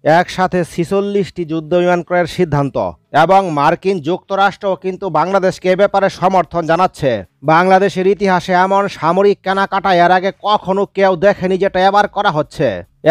একসাথে ৪৬টি যুদ্ধবিমান ক্রয়ের সিদ্ধান্ত এবং মার্কিন যুক্তরাষ্ট্র কিন্তু বাংলাদেশকে এ ব্যাপারে সমর্থন জানাচ্ছে। বাংলাদেশের ইতিহাসে এমন সামরিক কেনাকাটা এর আগে কখনো কেউ দেখেনি, যেটা এবার করা হচ্ছে।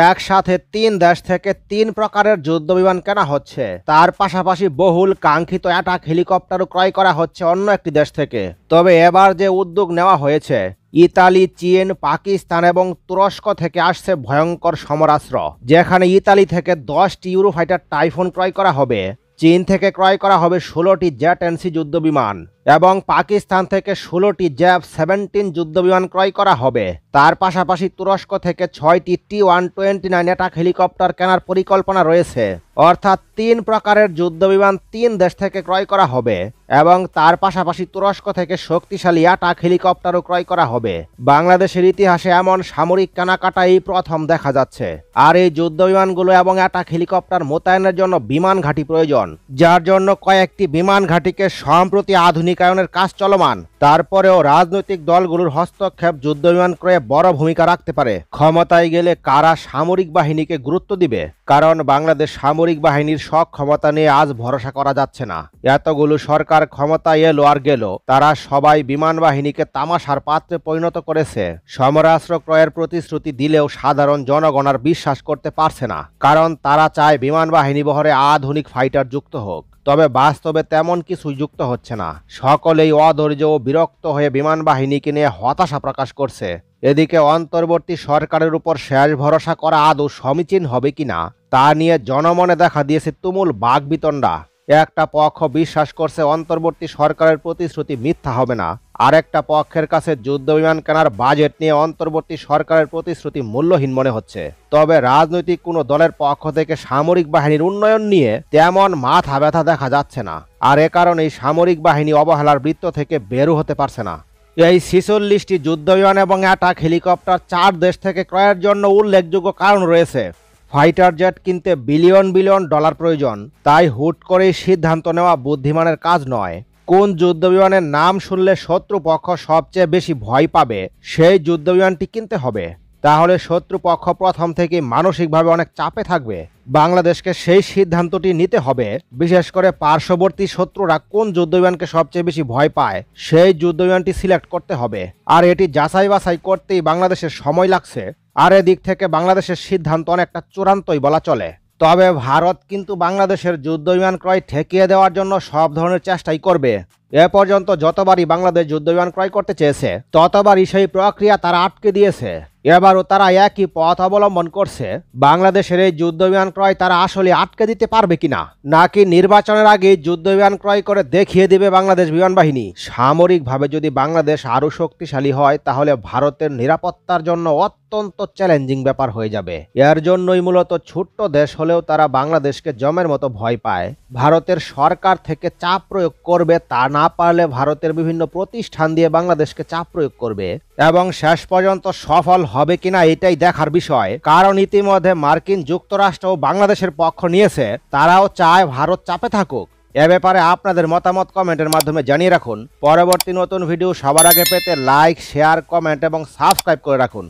একসাথে ৩ দেশ থেকে ৩ প্রকারের যুদ্ধবিমান কেনা হচ্ছে। তার পাশাপাশি বহুল কাঙ্ক্ষিত অ্যাটাক হেলিকপ্টারও ক্রয় করা হচ্ছে অন্য একটি দেশ থেকে। তবে এবার যে উদ্যোগ নেওয়া হয়েছে, ইতালি, চীন, পাকিস্তান এবং তুরস্ক থেকে আসছে ভয়ঙ্কর সমরাস্ত্র। যেখানে ইতালি থেকে 10টি ইউরোফাইটার টাইফুন ক্রয় করা হবে, চীন থেকে ক্রয় করা হবে 16টি জেট এনসি যুদ্ধবিমান এবং পাকিস্তান থেকে 16টি জ্যাব 17 যুদ্ধবিমান ক্রয় করা হবে। তার পাশাপাশি তুরস্ক থেকে 6টি T-129 অ্যাটাক হেলিকপ্টার কেনার পরিকল্পনা রয়েছে। অর্থাৎ 3 প্রকারের যুদ্ধবিমান 3 দেশ থেকে ক্রয় করা হবে এবং তার পাশাপাশি তুরস্ক থেকে শক্তিশালী অ্যাটাক হেলিকপ্টারও ক্রয় করা হবে। বাংলাদেশের ইতিহাসে এমন সামরিক কেনাকাটা এই প্রথম দেখা যাচ্ছে। আর এই যুদ্ধবিমানগুলো এবং অ্যাটাক হেলিকপ্টার মোতায়েনের জন্য বিমান ঘাঁটি প্রয়োজন, যার জন্য কয়েকটি বিমান ঘাঁটিকে সম্প্রতি আধুনিকায়নের কাজ চলমান। তারপরেও রাজনৈতিক দলগুলোর হস্তক্ষেপ যুদ্ধবিমান ক্রয়ে বড় ভূমিকা রাখতে পারে। ক্ষমতায় গেলে কারা সামরিক বাহিনীকে গুরুত্ব দিবে? কারণ বাংলাদেশ সামরিক বাহিনীর সক্ষমতা নিয়ে আজ ভরসা করা যাচ্ছে না। এতগুলো সরকার ক্ষমতায় এলো আর গেল, তারা সবাই বিমান বাহিনীকে তামাশার পাত্রে পরিণত করেছে। সমরাস্ত্র ক্রয়ের প্রতিশ্রুতি দিলেও সাধারণ জনগণ আর বিশ্বাস করতে পারছে না, কারণ তারা চায় বিমান বাহিনী বহরে আধুনিক ফাইটার যুক্ত হোক। তবে বাস্তবে তেমন কিছুই যুক্ত হচ্ছে না। সকলেই অধৈর্য ও বিরক্ত হয়ে বিমান বাহিনীকে নিয়ে হতাশা প্রকাশ করছে। এদিকে অন্তর্বর্তী সরকারের উপর শেষ ভরসা করা আদৌ সমীচীন হবে কিনা তা নিয়ে জনমনে দেখা দিয়েছে তুমুল বাকবিতণ্ডা। একটা পক্ষ বিশ্বাস করছে অন্তর্বর্তী সরকারের প্রতিশ্রুতি মিথ্যা হবে না, আরেকটা পক্ষের কাছে যুদ্ধবিমান কেনার বাজেট নিয়ে অন্তর্বর্তী সরকারের প্রতিশ্রুতি মূল্যহীন মনে হচ্ছে। তবে রাজনৈতিক কোনো দলের পক্ষ থেকে সামরিক বাহিনীর উন্নয়ন নিয়ে তেমন মাথা ব্যথা দেখা যাচ্ছে না। আর এ কারণেই সামরিক বাহিনী অবহেলার বৃত্ত থেকে বেরো হতে পারছে না। এই ৪৬টি যুদ্ধবিমান এবং অ্যাটাক হেলিকপ্টার 4 দেশ থেকে ক্রয়ের জন্য উল্লেখযোগ্য কারণ রয়েছে। ফাইটার জেট কিনতে বিলিয়ন বিলিয়ন ডলার প্রয়োজন, তাই হুট করেই সিদ্ধান্ত নেওয়া বুদ্ধিমানের কাজ নয়। কোন যুদ্ধবিমানের নাম শুনলে শত্রুপক্ষ সবচেয়ে বেশি ভয় পাবে সেই যুদ্ধবিমানটি কিনতে হবে। তাহলে শত্রুপক্ষ প্রথম থেকে মানসিকভাবে অনেক চাপে থাকবে। বাংলাদেশকে সেই সিদ্ধান্তটি নিতে হবে। বিশেষ করে পার্শ্ববর্তী শত্রুরা কোন যুদ্ধবিমানকে সবচেয়ে বেশি ভয় পায় সেই যুদ্ধবিমানটি সিলেক্ট করতে হবে। আর এটি যাচাই বাছাই করতেই বাংলাদেশের সময় লাগছে। আর এদিক থেকে বাংলাদেশের সিদ্ধান্ত অনেকটা চূড়ান্তই বলা চলে। তবে ভারত কিন্তু বাংলাদেশের যুদ্ধবিমান ক্রয় ঠেকিয়ে দেওয়ার জন্য সব ধরনের চেষ্টাই করবে। এ পর্যন্ত যতবারই বাংলাদেশ যুদ্ধবিমান ক্রয় করতে চেয়েছে, ততবারই সেই প্রক্রিয়া তারা আটকে দিয়েছে। এবারও তারা একই পথ অবলম্বন করছে। বাংলাদেশের এই যুদ্ধবিমান ক্রয় তারা আসলে আটকে দিতে পারবে কিনা, নাকি নির্বাচনের আগে যুদ্ধবিমান ক্রয় করে দেখিয়ে দিবে বাংলাদেশ বিমান বাহিনী? সামরিকভাবে যদি বাংলাদেশ আরও শক্তিশালী হয়, তাহলে ভারতের নিরাপত্তার জন্য অত্যন্ত চ্যালেঞ্জিং ব্যাপার হয়ে যাবে। এর জন্যই মূলত ছোট্ট দেশ হলেও তারা বাংলাদেশকে জমের মতো ভয় পায়। ভারতের সরকার থেকে চাপ প্রয়োগ করবে, তা না পারলে ভারতের বিভিন্ন প্রতিষ্ঠান দিয়ে বাংলাদেশকে চাপ প্রয়োগ করবে এবং শেষ পর্যন্ত সফল হবে কিনা এটাই দেখার বিষয়। কারণ ইতিমধ্যে মার্কিন যুক্তরাষ্ট্র বাংলাদেশের পক্ষ নিয়েছে, তারাও চায় ভারত চাপে থাকুক। এ ব্যাপারে আপনাদের মতামত কমেন্টের মাধ্যমে জানিয়ে রাখুন। পরবর্তী নতুন ভিডিও সবার আগে পেতে লাইক, শেয়ার, কমেন্ট এবং সাবস্ক্রাইব করে রাখুন।